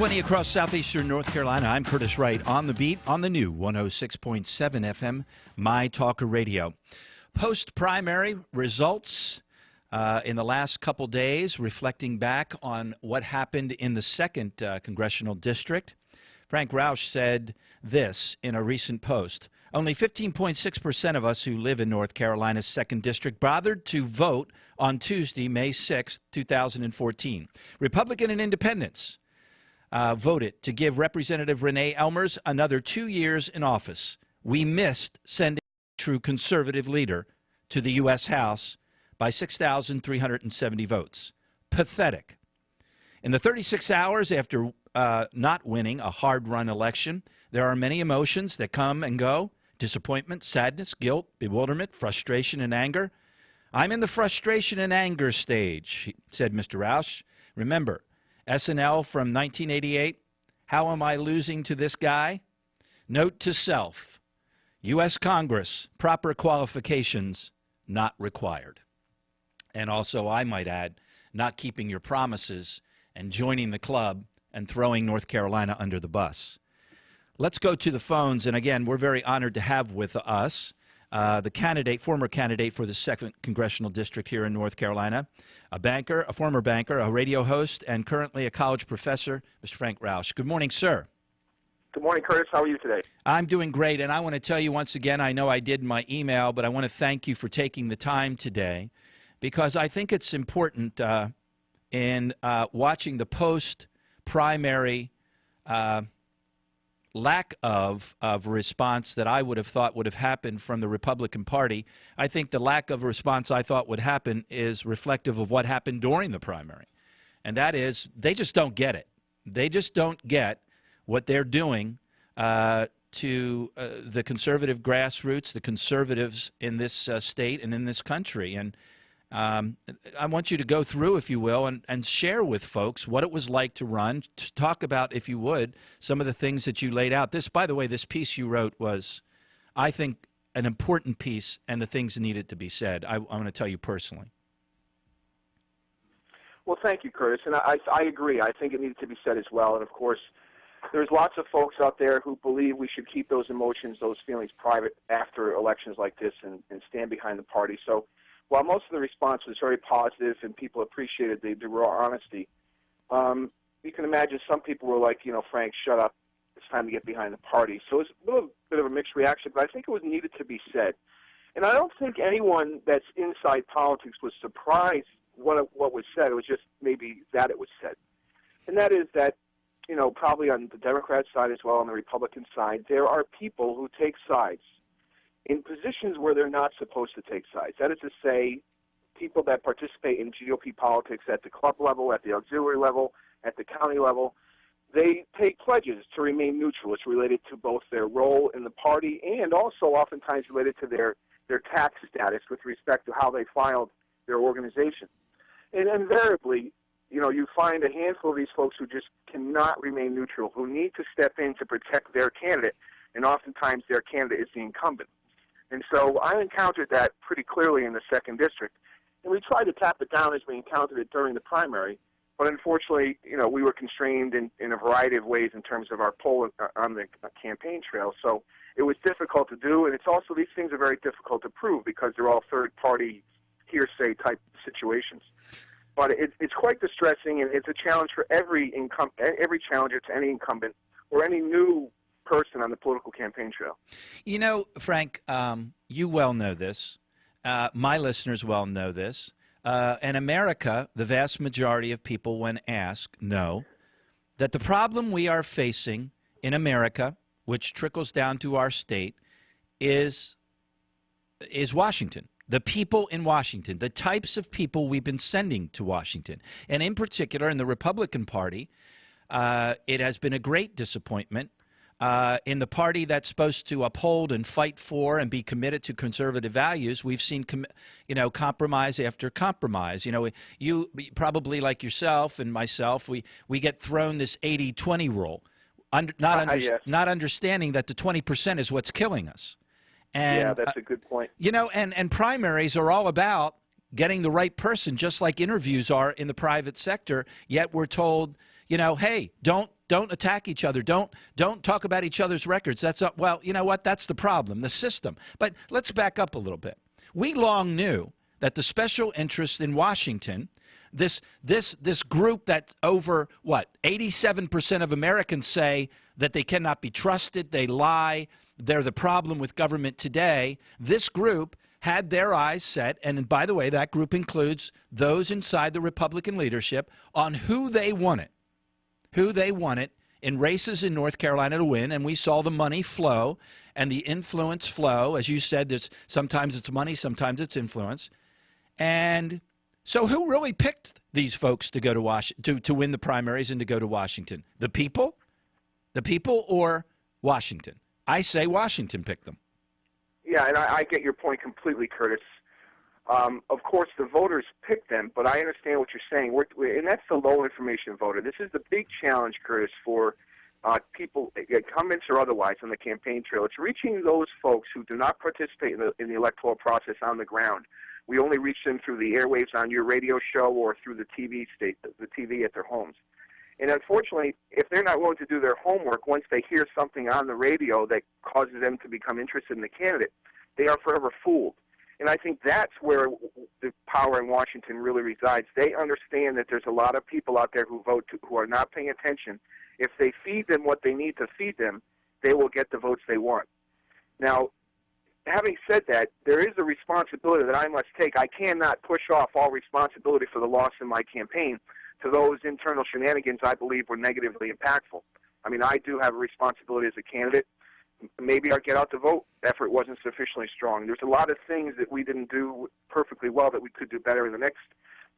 620 across southeastern North Carolina. I'm Curtis Wright on the beat on the new 106.7 FM, My Talker Radio. Post-primary results in the last couple days, reflecting back on what happened in the 2nd Congressional District. Frank Roche said this in a recent post. Only 15.6% of us who live in North Carolina's 2nd District bothered to vote on Tuesday, May 6, 2014. Republican and independents voted to give Representative Renee Elmers another 2 years in office. We missed sending a true conservative leader to the U.S. House by 6,370 votes. Pathetic. In the 36 hours after not winning a hard-run election, there are many emotions that come and go. Disappointment, sadness, guilt, bewilderment, frustration, and anger. I'm in the frustration and anger stage, said Mr. Roche. Remember, SNL from 1988, How Am I Losing to This Guy? Note to self, U.S. Congress, proper qualifications not required. And also, I might add, not keeping your promises and joining the club and throwing North Carolina under the bus. Let's go to the phones, and again, we're very honored to have with us the former candidate for the 2nd Congressional District here in North Carolina, a former banker, a radio host, and currently a college professor, Mr. Frank Roche. Good morning, sir. Good morning, Curtis. How are you today? I'm doing great, and I want to tell you once again, I know I did in my email, but I want to thank you for taking the time today, because I think it's important in watching the post-primary lack of response that I would have thought would have happened from the Republican Party. I think the lack of response I thought would happen is reflective of what happened during the primary. And that is, they just don't get it. They just don't get what they're doing to the conservative grassroots, the conservatives in this state and in this country. And I want you to go through, if you will, and share with folks what it was like to run, to talk about, if you would, some of the things that you laid out. This, by the way, this piece you wrote was, I think, an important piece, and the things needed to be said. I'm going to tell you personally. Well, thank you, Curtis. And I agree. I think it needed to be said as well. And, of course, there's lots of folks out there who believe we should keep those emotions, those feelings private after elections like this and stand behind the party. So while most of the response was very positive and people appreciated the raw honesty, you can imagine some people were like, Frank, shut up. It's time to get behind the party. So it was a little bit of a mixed reaction, but I think it was needed to be said. And I don't think anyone that's inside politics was surprised what was said. It was just maybe that it was said. And that is that, probably on the Democrat side as well, on the Republican side, there are people who take sides in positions where they're not supposed to take sides. That is to say, people that participate in GOP politics at the club level, at the auxiliary level, at the county level, they take pledges to remain neutral. It's related to both their role in the party and also oftentimes related to their tax status with respect to how they filed their organization. And invariably, you find a handful of these folks who just cannot remain neutral, who need to step in to protect their candidate, and oftentimes their candidate is the incumbent. And so I encountered that pretty clearly in the 2nd District. And we tried to tap it down as we encountered it during the primary. But unfortunately, we were constrained in a variety of ways in terms of our poll on the campaign trail. So it was difficult to do. And it's also, these things are very difficult to prove because they're all third-party hearsay type situations. But it's quite distressing, and it's a challenge for every challenger to any incumbent or any new person on the political campaign trail. Frank, you well know this. My listeners well know this. In America, the vast majority of people, when asked, know that the problem we are facing in America, which trickles down to our state, is Washington. The people in Washington, the types of people we've been sending to Washington. And in particular, in the Republican Party, it has been a great disappointment. In the party that's supposed to uphold and fight for and be committed to conservative values, we've seen, compromise after compromise. You probably, like yourself and myself, we get thrown this 80-20 rule, not understanding that the 20% is what's killing us. And, yeah, that's a good point. And primaries are all about getting the right person, just like interviews are in the private sector, yet we're told, hey, don't Don't attack each other. Don't talk about each other's records. That's not, well, you know what? That's the problem, the system. But let's back up a little bit. We long knew that the special interest in Washington, this group that over, 87% of Americans say that they cannot be trusted, they lie, they're the problem with government today. This group had their eyes set, and by the way, that group includes those inside the Republican leadership, on who they wanted in races in North Carolina to win, and we saw the money flow and the influence flow. As you said, sometimes it's money, sometimes it's influence. And so who really picked these folks to go to Washington, to win the primaries and to go to Washington? The people? The people or Washington? I say Washington picked them. Yeah, and I get your point completely, Curtis. Of course, the voters picked them, but I understand what you're saying. And that's the low information voter. This is the big challenge, Curtis, for people, incumbents or otherwise, on the campaign trail. It's reaching those folks who do not participate in the electoral process on the ground. We only reach them through the airwaves on your radio show or through the TV at their homes. And unfortunately, if they're not willing to do their homework, once they hear something on the radio that causes them to become interested in the candidate, they are forever fooled. And I think that's where the power in Washington really resides. They understand that there's a lot of people out there who who are not paying attention. If they feed them what they need to feed them, they will get the votes they want. Now, having said that, there is a responsibility that I must take. I cannot push off all responsibility for the loss in my campaign to those internal shenanigans I believe were negatively impactful. I mean, I do have a responsibility as a candidate. Maybe our get out the vote effort wasn't sufficiently strong. There's a lot of things that we didn't do perfectly well that we could do better in the next.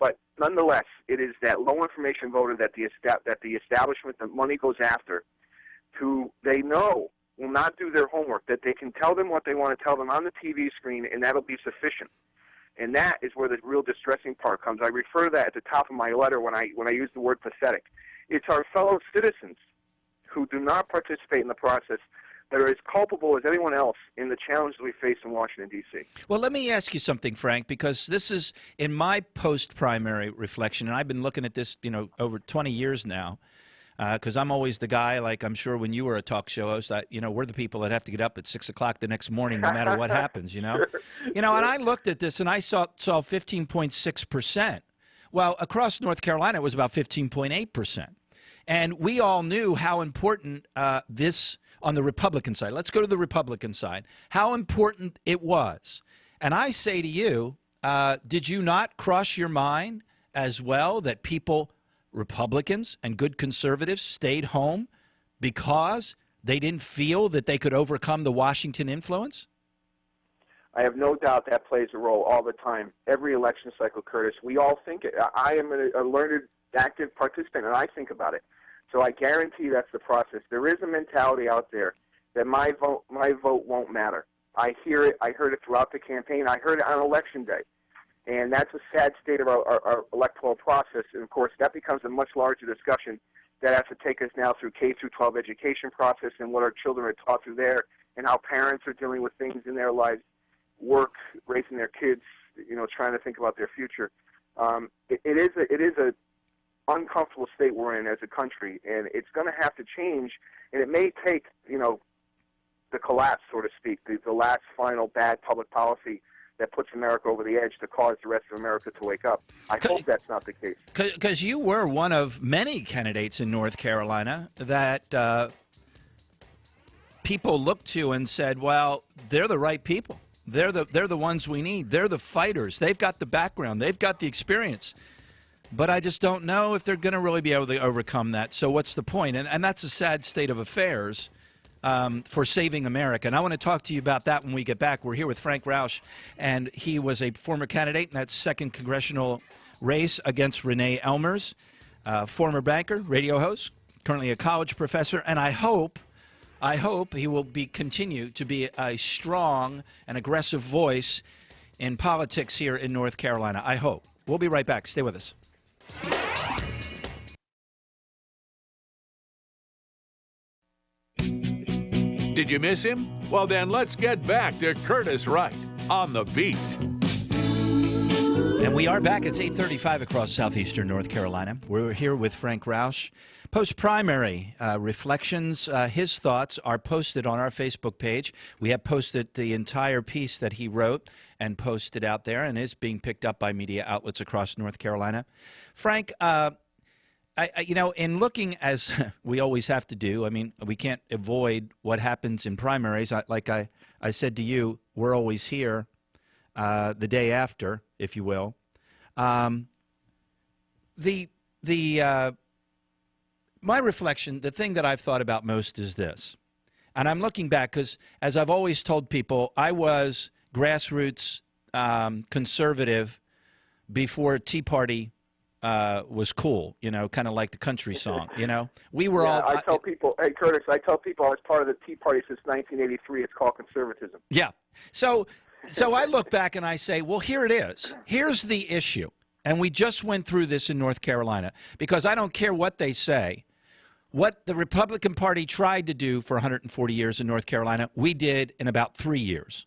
But nonetheless, it is that low information voter that the establishment, the money goes after, they know will not do their homework, that they can tell them what they want to tell them on the TV screen, and that'll be sufficient. And that is where the real distressing part comes. I refer to that at the top of my letter when I use the word pathetic. It's our fellow citizens who do not participate in the process that are as culpable as anyone else in the challenges we face in Washington, D.C. Well, let me ask you something, Frank, because this is in my post-primary reflection, and I've been looking at this, over 20 years now, because I'm always the guy, like I'm sure when you were a talk show host, we're the people that have to get up at 6 o'clock the next morning no matter what happens, Sure. And I looked at this, and I saw 15.6%. Well, across North Carolina, it was about 15.8%. And we all knew how important this, on the Republican side, let's go to the Republican side, how important it was. And I say to you, did you not cross your mind as well that people, Republicans and good conservatives, stayed home because they didn't feel that they could overcome the Washington influence? I have no doubt that plays a role all the time. Every election cycle, Curtis, we all think it. I am a learned, active participant, and I think about it. So I guarantee that's the process. There is a mentality out there that my vote won't matter. I hear it. I heard it throughout the campaign. I heard it on Election Day. And that's a sad state of our electoral process. And, of course, that becomes a much larger discussion that has to take us now through K-12 education process and what our children are taught through there and how parents are dealing with things in their lives, work, raising their kids, trying to think about their future. It is a uncomfortable state we're in as a country, and it's going to have to change. And it may take, the collapse, so to speak, the last final bad public policy that puts America over the edge to cause the rest of America to wake up. I hope that's not the case. Because you were one of many candidates in North Carolina that people looked to and said, well, they're the right people. They're the ones we need. They're the fighters. They've got the background. They've got the experience. But I just don't know if they're going to really be able to overcome that. So what's the point? And that's a sad state of affairs for saving America. And I want to talk to you about that when we get back. We're here with Frank Roche, and he was a former candidate in that 2nd congressional race against Renee Elmers, former banker, radio host, currently a college professor, and I hope he will continue to be a strong and aggressive voice in politics here in North Carolina. I hope. We'll be right back. Stay with us. Did you miss him? Well, then let's get back to Curtis Wright on The Beat. And we are back. It's 8:35 across southeastern North Carolina. We're here with Frank Roche. Post-primary reflections, his thoughts are posted on our Facebook page. We have posted the entire piece that he wrote and posted out there and is being picked up by media outlets across North Carolina. Frank, in looking, as we always have to do, I mean, we can't avoid what happens in primaries. Like I said to you, we're always here the day after, if you will. My reflection, the thing that I've thought about most is this, and I'm looking back because, as I've always told people, I was grassroots conservative before Tea Party was cool, kind of like the country song, We were all... I tell people, hey, Curtis, I was part of the Tea Party since 1983. It's called conservatism. Yeah. So I look back and I say, well, here it is. Here's the issue. And we just went through this in North Carolina because I don't care what they say. What the Republican Party tried to do for 140 years in North Carolina, we did in about 3 years.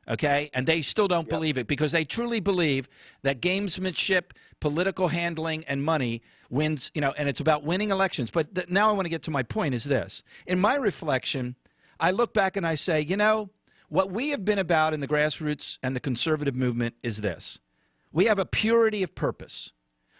Okay? And they still don't believe it because they truly believe that gamesmanship, political handling, and money wins, and it's about winning elections. But now I want to get to my point is this. In my reflection, I look back and I say, what we have been about in the grassroots and the conservative movement is this. We have a purity of purpose.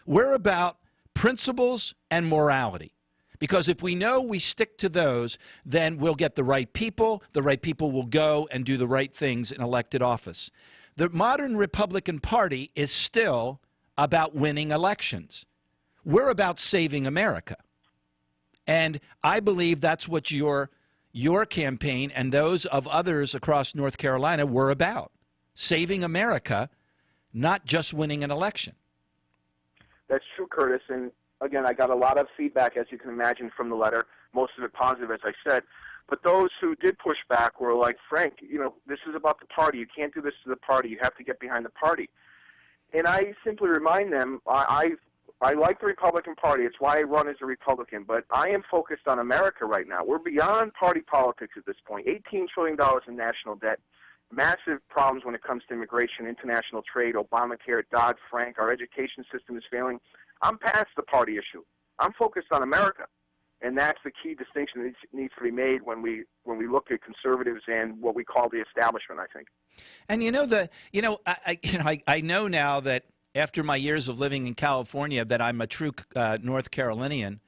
We're about principles and morality. Because if we know we stick to those, then we'll get the right people. The right people will go and do the right things in elected office. The modern Republican Party is still about winning elections. We're about saving America. And I believe that's what your campaign and those of others across North Carolina were about. Saving America, not just winning an election. That's true, Curtis. And again, I got a lot of feedback, as you can imagine, from the letter, most of it positive, as I said. But those who did push back were like, Frank, this is about the party. You can't do this to the party. You have to get behind the party. And I simply remind them, I like the Republican Party. It's why I run as a Republican. But I am focused on America right now. We're beyond party politics at this point. $18 trillion in national debt, massive problems when it comes to immigration, international trade, Obamacare, Dodd-Frank. Our education system is failing. I'm past the party issue. I'm focused on America, and that's the key distinction that needs to be made when we look at conservatives and what we call the establishment, I think. And I know now that after my years of living in California that I'm a true North Carolinian,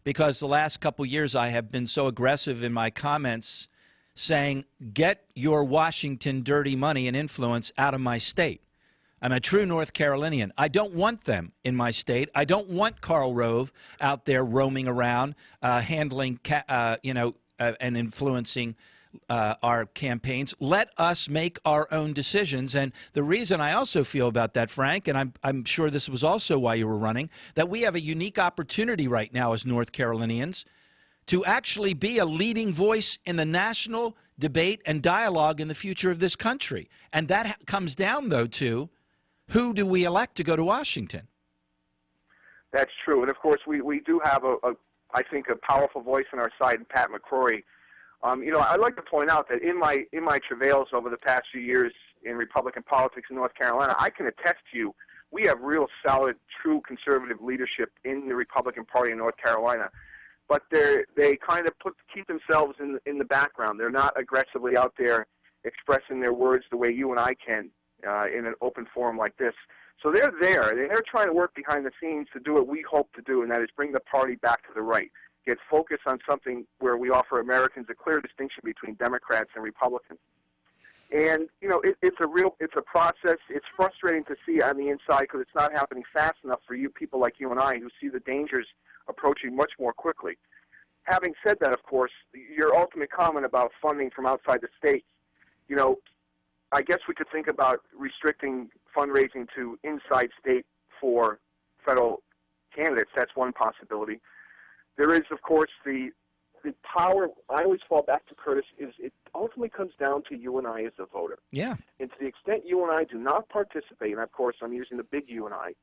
because the last couple years I have been so aggressive in my comments saying, get your Washington dirty money and influence out of my state. I'm a true North Carolinian. I don't want them in my state. I don't want Karl Rove out there roaming around, handling, and influencing our campaigns. Let us make our own decisions. And the reason I also feel about that, Frank, and I'm sure this was also why you were running, that we have a unique opportunity right now as North Carolinians to actually be a leading voice in the national debate and dialogue in the future of this country. And that comes down, though, to who do we elect to go to Washington? That's true. And, of course, we do have, I think, a powerful voice on our side in Pat McCrory. I'd like to point out that in my travails over the past few years in Republican politics in North Carolina, I can attest to you, we have real solid, true conservative leadership in the Republican Party in North Carolina. But they kind of keep themselves in the background. They're not aggressively out there expressing their words the way you and I can in an open forum like this. So they're there. They're trying to work behind the scenes to do what we hope to do, and that is bring the party back to the right. Get focused on something where we offer Americans a clear distinction between Democrats and Republicans. And, it's a process. It's frustrating to see on the inside because it's not happening fast enough for you people like you and I who see the dangers approaching much more quickly. Having said that, of course, your ultimate comment about funding from outside the state, I guess we could think about restricting fundraising to inside state for federal candidates. That's one possibility. There is, of course, the power. I always fall back to, Curtis, is it ultimately comes down to you and I as a voter. Yeah. And to the extent you and I do not participate, and of course I'm using the big you and I,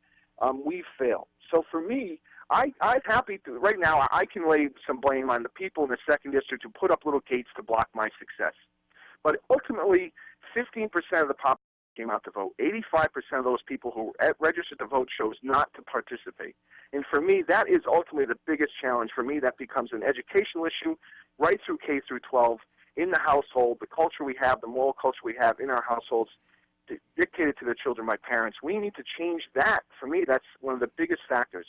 we fail. So for me, I'm happy to, right now, I can lay some blame on the people in the 2nd District who put up little gates to block my success. But ultimately, 15% of the population came out to vote. 85% of those people who registered to vote chose not to participate. And for me, that is ultimately the biggest challenge. For me, that becomes an educational issue right through K through 12 in the household, the culture we have, the moral culture we have in our households, dictated to the children by parents. We need to change that. For me, that's one of the biggest factors.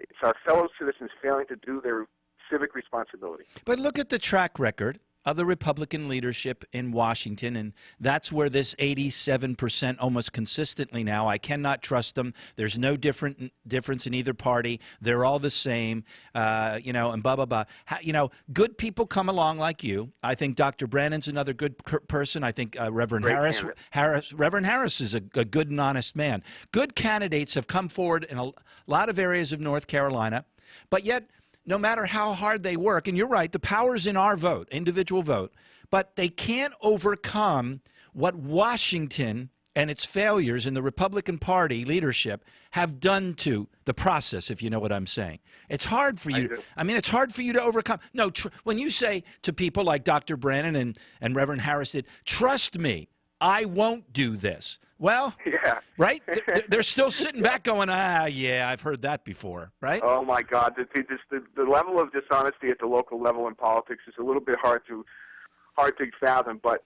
It's our fellow citizens failing to do their civic responsibility. But look at the track record of the Republican leadership in Washington, and that's where this 87% almost consistently now. I cannot trust them. There's no difference in either party. They're all the same, and blah, blah, blah. Good people come along like you. I think Dr. Brannon's another good person. I think Reverend Harris is a good and honest man. Good candidates have come forward in a lot of areas of North Carolina, but yet no matter how hard they work, and you're right, the power's in our vote, individual vote, but they can't overcome what Washington and its failures in the Republican Party leadership have done to the process, if you know what I'm saying. It's hard for you. It's hard for you to overcome. No, when you say to people like Dr. Brannon and Reverend Harris did, trust me, I won't do this. Well, yeah. Right? They're still sitting back going, yeah, I've heard that before, right? Oh, my God. The level of dishonesty at the local level in politics is a little bit hard to fathom. But,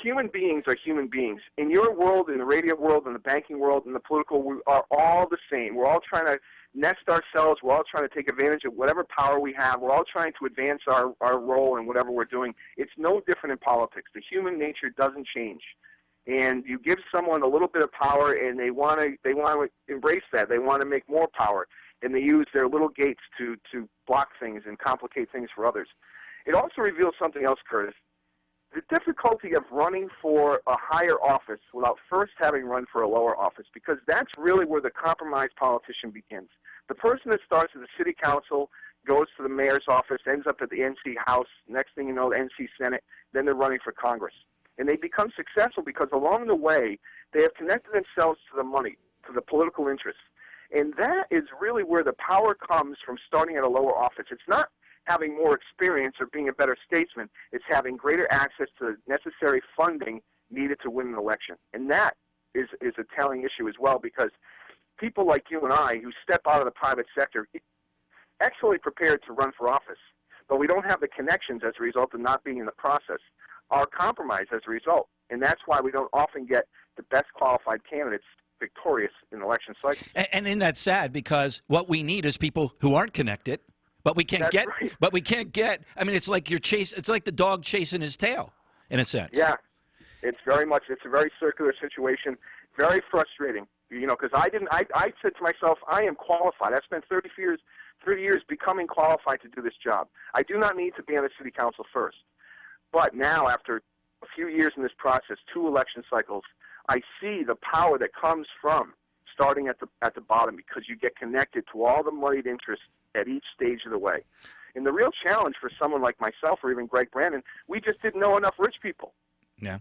human beings are human beings. In your world, in the radio world, in the banking world, in the political, we are all the same. We're all trying to nest ourselves. We're all trying to take advantage of whatever power we have. We're all trying to advance our role in whatever we're doing. It's no different in politics. The human nature doesn't change. And you give someone a little bit of power, and they want to embrace that. They want to make more power, and they use their little gates to block things and complicate things for others. It also reveals something else, Curtis. The difficulty of running for a higher office without first having run for a lower office, because that's really where the compromised politician begins. The person that starts at the city council, goes to the mayor's office, ends up at the NC House, next thing you know, the NC Senate, then they're running for Congress. And they become successful because along the way, they have connected themselves to the money, to the political interests. And that is really where the power comes from starting at a lower office. It's not having more experience or being a better statesman. It's having greater access to the necessary funding needed to win an election. And that is a telling issue as well, because people like you and I who step out of the private sector, excellently prepared to run for office, but we don't have the connections as a result of not being in the process, are compromised as a result. And that's why we don't often get the best qualified candidates victorious in election cycles. And isn't that sad? Because what we need is people who aren't connected, but we can't get. Right. But we can't get. I mean, it's like it's like the dog chasing his tail, in a sense. Yeah, it's a very circular situation, very frustrating. Because I said to myself, I am qualified. I spent 30 years becoming qualified to do this job. I do not need to be on the city council first. But now, after a few years in this process, 2 election cycles, I see the power that comes from starting at the bottom, because you get connected to all the moneyed interests at each stage of the way. And the real challenge for someone like myself or even Greg Brannon, we just didn't know enough rich people. Yeah.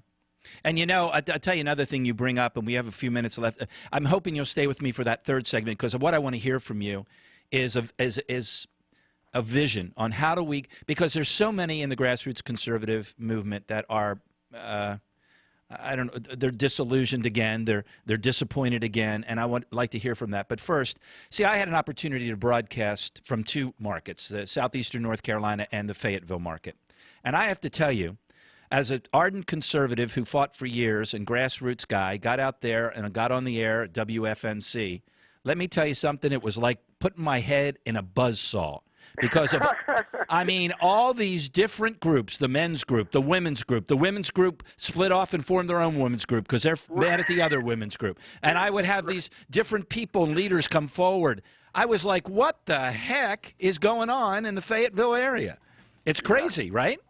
And, I'll tell you another thing you bring up, and we have a few minutes left. I'm hoping you'll stay with me for that third segment, because what I want to hear from you is a vision on how do we, because there's so many in the grassroots conservative movement that are, they're disillusioned again, they're disappointed again, and I would like to hear from that. But first, see, I had an opportunity to broadcast from 2 markets, the southeastern North Carolina and the Fayetteville market. And I have to tell you, as an ardent conservative who fought for years and grassroots guy, got out there and got on the air at WFNC, let me tell you something, it was like putting my head in a buzzsaw. Because of, all these different groups, the men's group, the women's group split off and formed their own women's group because they're mad at the other women's group. And I would have these different people and leaders come forward. I was like, what the heck is going on in the Fayetteville area? It's crazy, right?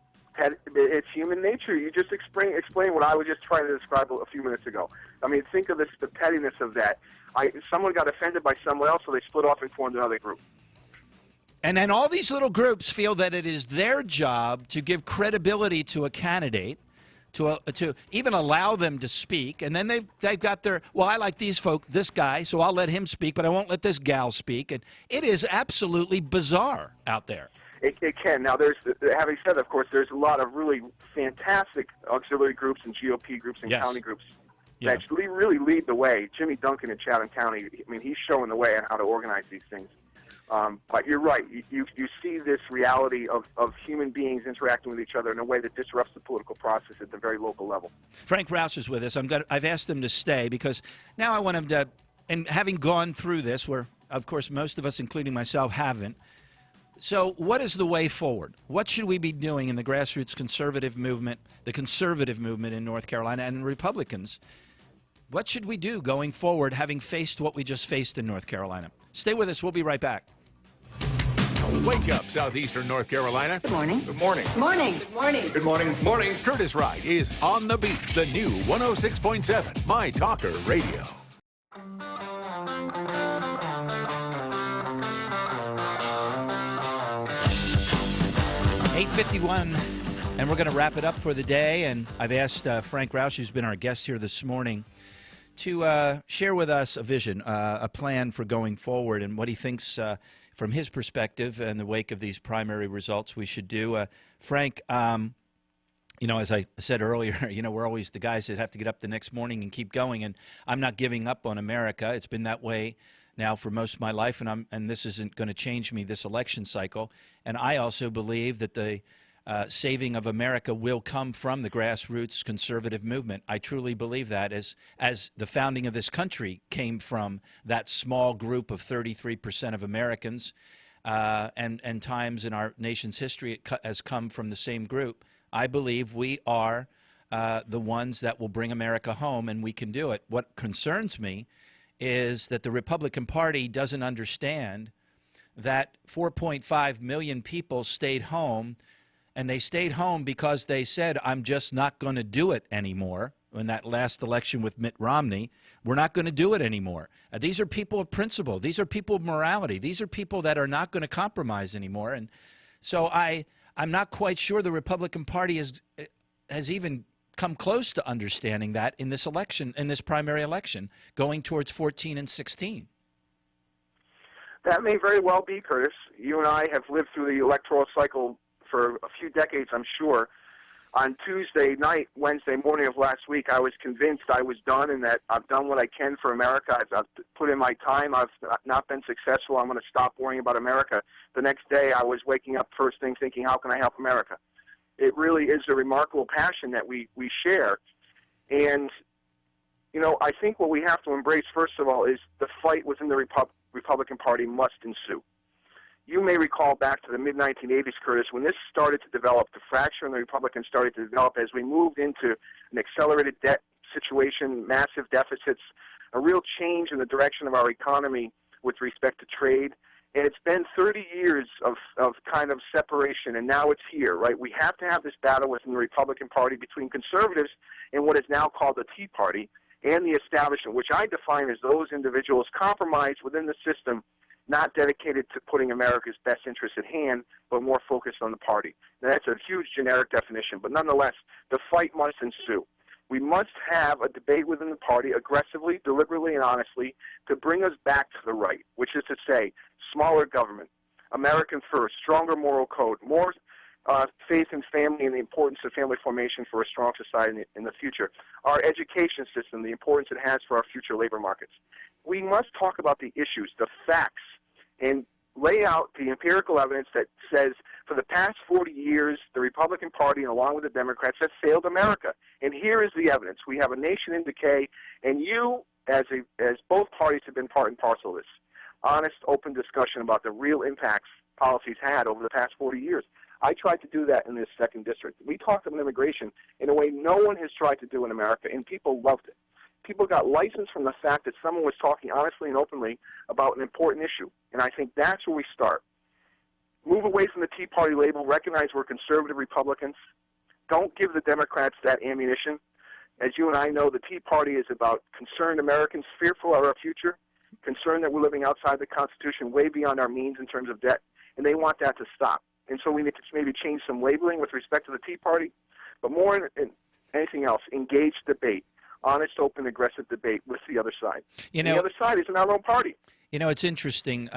It's human nature. You just explain what I was just trying to describe a few minutes ago. Think of the pettiness of that. Someone got offended by someone else, so they split off and formed another group. And then all these little groups feel that it is their job to give credibility to a candidate, to even allow them to speak. And then they've got their, well, I like these folk, this guy, so I'll let him speak, but I won't let this gal speak. And it is absolutely bizarre out there. It can. Now, having said that, of course, there's a lot of really fantastic auxiliary groups and GOP groups and yes. county groups Yeah. that really lead the way. Jimmy Duncan in Chatham County, I mean, he's showing the way on how to organize these things. But you're right. You see this reality of human beings interacting with each other in a way that disrupts the political process at the very local level. Frank Rouse is with us. I've asked him to stay because now I want him to, and having gone through this, where, of course, most of us, including myself, haven't. So what is the way forward? What should we be doing in the grassroots conservative movement, the conservative movement in North Carolina, and Republicans? What should we do going forward, having faced what we just faced in North Carolina? Stay with us. We'll be right back. Wake up, Southeastern North Carolina. Good morning. Good morning. Good morning. Good morning. Good morning. Morning. Curtis Wright is on the beat. The new 106.7 My Talker Radio. .851, and we're going to wrap it up for the day. And I've asked Frank Rouse, who's been our guest here this morning, to share with us a vision, a plan for going forward, and what he thinks from his perspective in the wake of these primary results we should do. Frank, you know, as I said earlier, you know, we're always the guys that have to get up the next morning and keep going, and I'm not giving up on America. It's been that way now for most of my life, and this isn't going to change me this election cycle. And I also believe that the saving of America will come from the grassroots conservative movement. I truly believe that, as the founding of this country came from that small group of 33% of Americans, and times in our nation's history it has come from the same group. I believe we are the ones that will bring America home, and we can do it. What concerns me is that the Republican Party doesn't understand that 4.5 million people stayed home, and they stayed home because they said, I'm just not going to do it anymore. In that last election with Mitt Romney, we're not going to do it anymore. These are people of principle. These are people of morality. These are people that are not going to compromise anymore. And so I'm not quite sure the Republican Party has even come close to understanding that in this election, in this primary election, going towards 14 and 16. That may very well be, Curtis. You and I have lived through the electoral cycle for a few decades, I'm sure. On Tuesday night, Wednesday morning of last week, I was convinced I was done and that I've done what I can for America. I've put in my time. I've not been successful. I'm going to stop worrying about America. The next day, I was waking up first thing thinking, how can I help America? It really is a remarkable passion that we share. And, you know, I think what we have to embrace, first of all, is the fight within the Republican Party must ensue. You may recall back to the mid-1980s, Curtis, when this started to develop, the fracture in the Republicans started to develop as we moved into an accelerated debt situation, massive deficits, a real change in the direction of our economy with respect to trade. And it's been 30 years of kind of separation, and now it's here, right? We have to have this battle within the Republican Party between conservatives and what is now called the Tea Party and the establishment, which I define as those individuals compromised within the system, not dedicated to putting America's best interests at hand, but more focused on the party. Now, that's a huge generic definition, but nonetheless, the fight must ensue. We must have a debate within the party aggressively, deliberately, and honestly to bring us back to the right, which is to say smaller government, American first, stronger moral code, more faith in family and the importance of family formation for a strong society in the future, our education system, the importance it has for our future labor markets. We must talk about the issues, the facts, and lay out the empirical evidence that says for the past 40 years, the Republican Party, along with the Democrats, have failed America. And here is the evidence. We have a nation in decay, and you, as both parties have been part and parcel of this, honest, open discussion about the real impacts policies had over the past 40 years. I tried to do that in this second district. We talked about immigration in a way no one has tried to do in America, and people loved it. People got licensed from the fact that someone was talking honestly and openly about an important issue. And I think that's where we start. Move away from the Tea Party label. Recognize we're conservative Republicans. Don't give the Democrats that ammunition. As you and I know, the Tea Party is about concerned Americans fearful of our future, concerned that we're living outside the Constitution, way beyond our means in terms of debt, and they want that to stop. And so we need to maybe change some labeling with respect to the Tea Party, but more than anything else, engage debate. honest, open, aggressive debate with the other side. You And know, the other side isn't our own party. You know, it's interesting,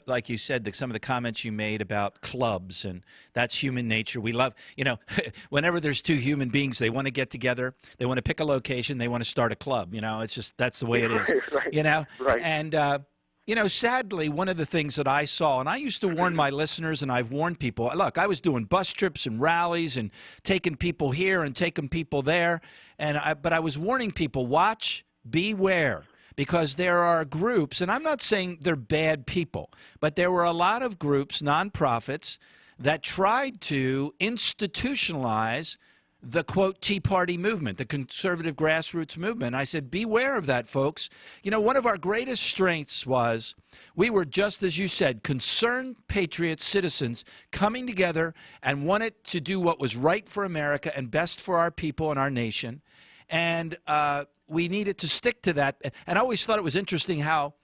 like you said, some of the comments you made about clubs, and that's human nature. We love, whenever there's two human beings, they want to get together, they want to pick a location, they want to start a club. It's just, that's the way it is, Right. Right. And, sadly, one of the things that I saw, and I used to warn my listeners, and I've warned people, look, I was doing bus trips and rallies and taking people here and taking people there, but I was warning people, watch, beware. Because there are groups, and I'm not saying they're bad people, but there were a lot of groups, nonprofits, that tried to institutionalize the, quote, Tea Party movement, the conservative grassroots movement. I said, beware of that, folks. One of our greatest strengths was we were, just as you said, concerned patriots, citizens, coming together and wanted to do what was right for America and best for our people and our nation. And we needed to stick to that. And I always thought it was interesting how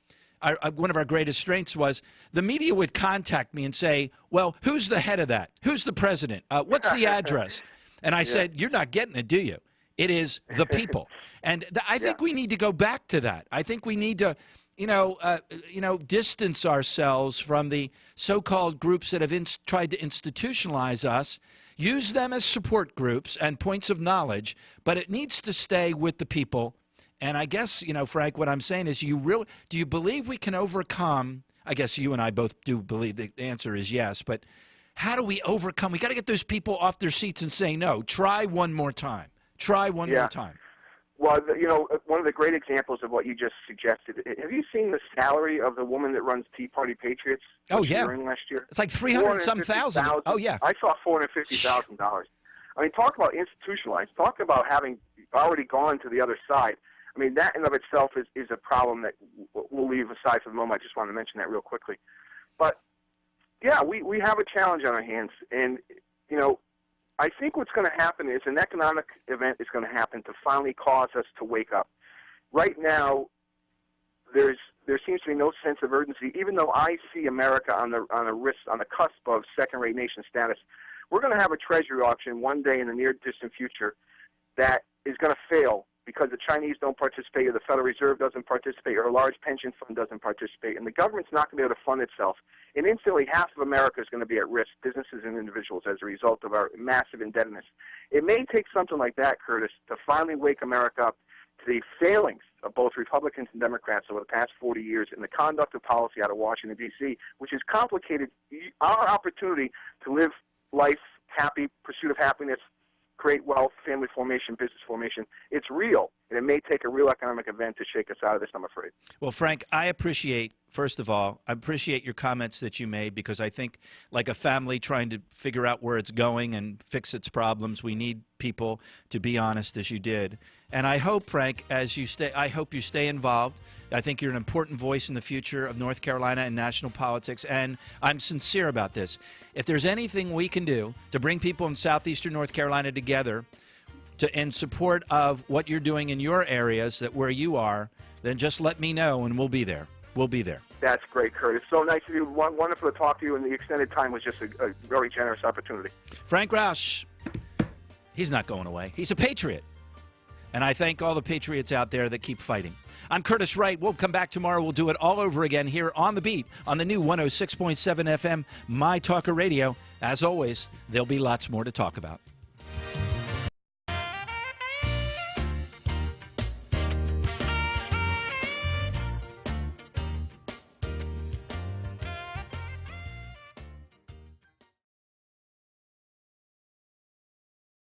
one of our greatest strengths was the media would contact me and say, well, who's the head of that? Who's the president? What's the address? And I said, you're not getting it, do you? It is the people. And I think we need to go back to that. I think we need to, distance ourselves from the so-called groups that have tried to institutionalize us. Use them as support groups and points of knowledge, but it needs to stay with the people. And I guess, Frank, what I'm saying is, do you believe we can overcome? I guess you and I both do believe the answer is yes, but how do we overcome? We got to get those people off their seats and say, no, try one more time. Try one more time. Well, one of the great examples of what you just suggested, have you seen the salary of the woman that runs Tea Party Patriots? Oh, yeah. Last year? It's like 300-some thousand. Oh, yeah. I saw $450,000. I mean, talk about institutionalized. Talk about having already gone to the other side. I mean, that in of itself is a problem that we'll leave aside for the moment. I just wanted to mention that real quickly. But, yeah, we have a challenge on our hands. And, I think what's going to happen is an economic event is going to happen to finally cause us to wake up. Right now, there seems to be no sense of urgency. Even though I see America on the cusp of second-rate nation status, we're going to have a treasury auction one day in the near distant future that is going to fail because the Chinese don't participate, or the Federal Reserve doesn't participate, or a large pension fund doesn't participate, and the government's not going to be able to fund itself. And instantly, half of America is going to be at risk, businesses and individuals, as a result of our massive indebtedness. It may take something like that, Curtis, to finally wake America up to the failings of both Republicans and Democrats over the past 40 years in the conduct of policy out of Washington, D.C., which has complicated our opportunity to live life happy, pursuit of happiness, create wealth, family formation, business formation. It's real, and it may take a real economic event to shake us out of this, I'm afraid. Well, Frank, I appreciate, first of all, your comments that you made, because I think, like a family trying to figure out where it's going and fix its problems, we need people to be honest, as you did. And I hope, Frank, I hope you stay involved. I think you're an important voice in the future of North Carolina and national politics, and I'm sincere about this. If there's anything we can do to bring people in southeastern North Carolina together in support of what you're doing in your areas, where you are, then just let me know, and we'll be there. We'll be there. That's great, Curtis. So nice of you. Wonderful to talk to you, and the extended time was just a very generous opportunity. Frank Roche, he's not going away. He's a patriot. And I thank all the patriots out there that keep fighting. I'm Curtis Wright. We'll come back tomorrow. We'll do it all over again here on The Beat on the new 106.7 FM, My Talker Radio. As always, there'll be lots more to talk about.